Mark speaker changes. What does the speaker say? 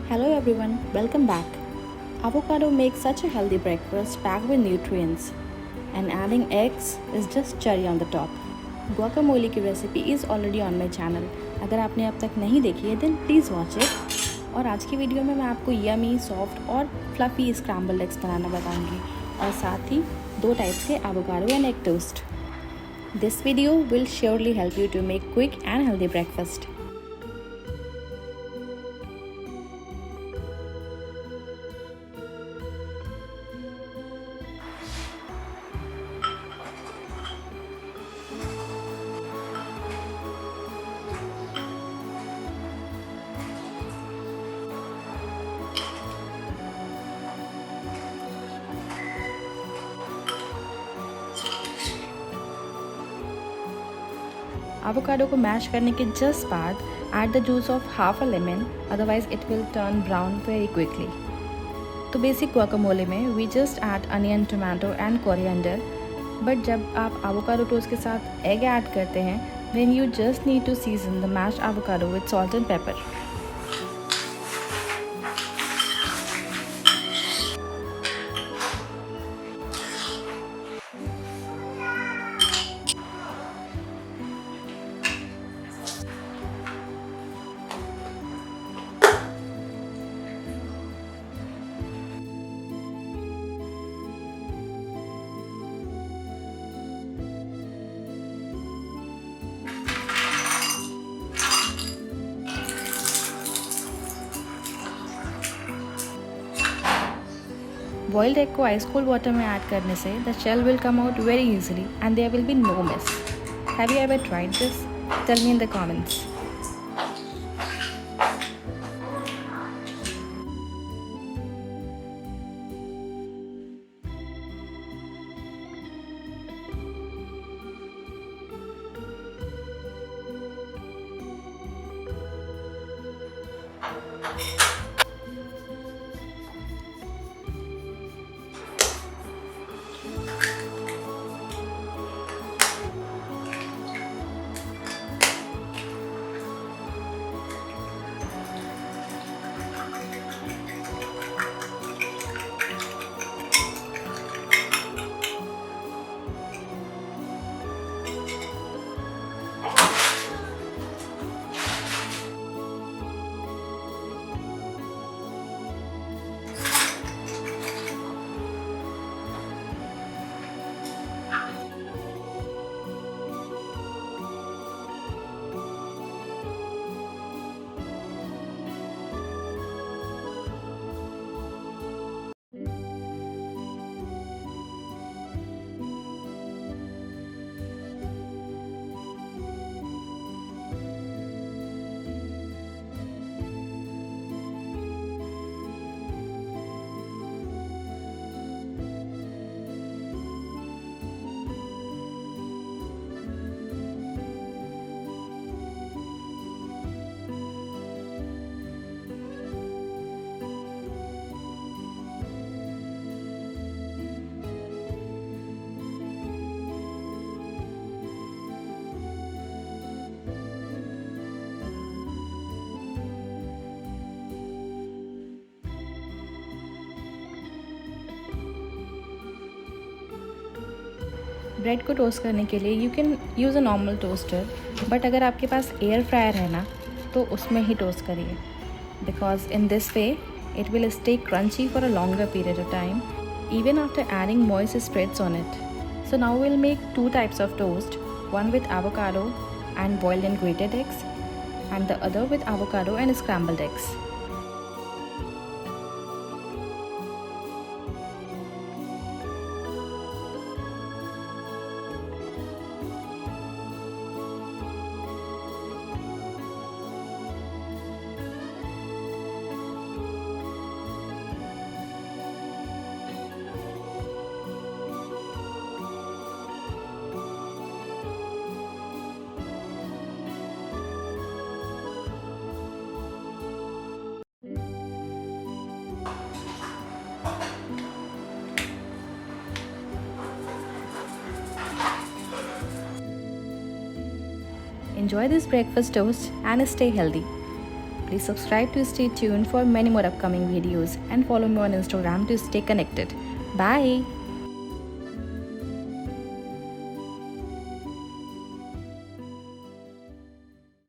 Speaker 1: Hello everyone, welcome back. Avocado makes such a healthy breakfast packed with nutrients, and adding eggs is just cherry on the top. Guacamole की recipe is already on my channel. अगर आपने अब तक नहीं देखी है then please watch it. और आज की वीडियो में मैं आपको यमी, सॉफ्ट और फ्लफी स्क्रैम्बल्ड एग्स बनाना बताऊंगी और साथ ही दो टाइप्स के avocado and egg toast. This video will surely help you to make quick and healthy breakfast. Avocado को मैश करने के जस्ट बाद add the juice of half a lemon, otherwise it will turn brown very quickly. तो basic guacamole में we just add onion, tomato and coriander. But जब आप avocado toast के साथ egg ऐड करते हैं then you just need to season the mashed avocado with salt and pepper. Boiled egg को ice cold water में add करने से the shell will come out very easily and there will be no mess. Have you ever tried this? Tell me in the comments. Bread को toast करने के लिए you can use a normal toaster, but अगर आपके पास air fryer है ना तो उसमें ही टोस्ट करिए, because in this way it will stay crunchy for a longer period of time even after adding moist spreads on it. So now we'll make two types of toast, one with avocado and boiled and grated eggs, and the other with avocado and scrambled eggs. Enjoy this breakfast toast and stay healthy. Please subscribe to stay tuned for many more upcoming videos and follow me on Instagram to stay connected. Bye.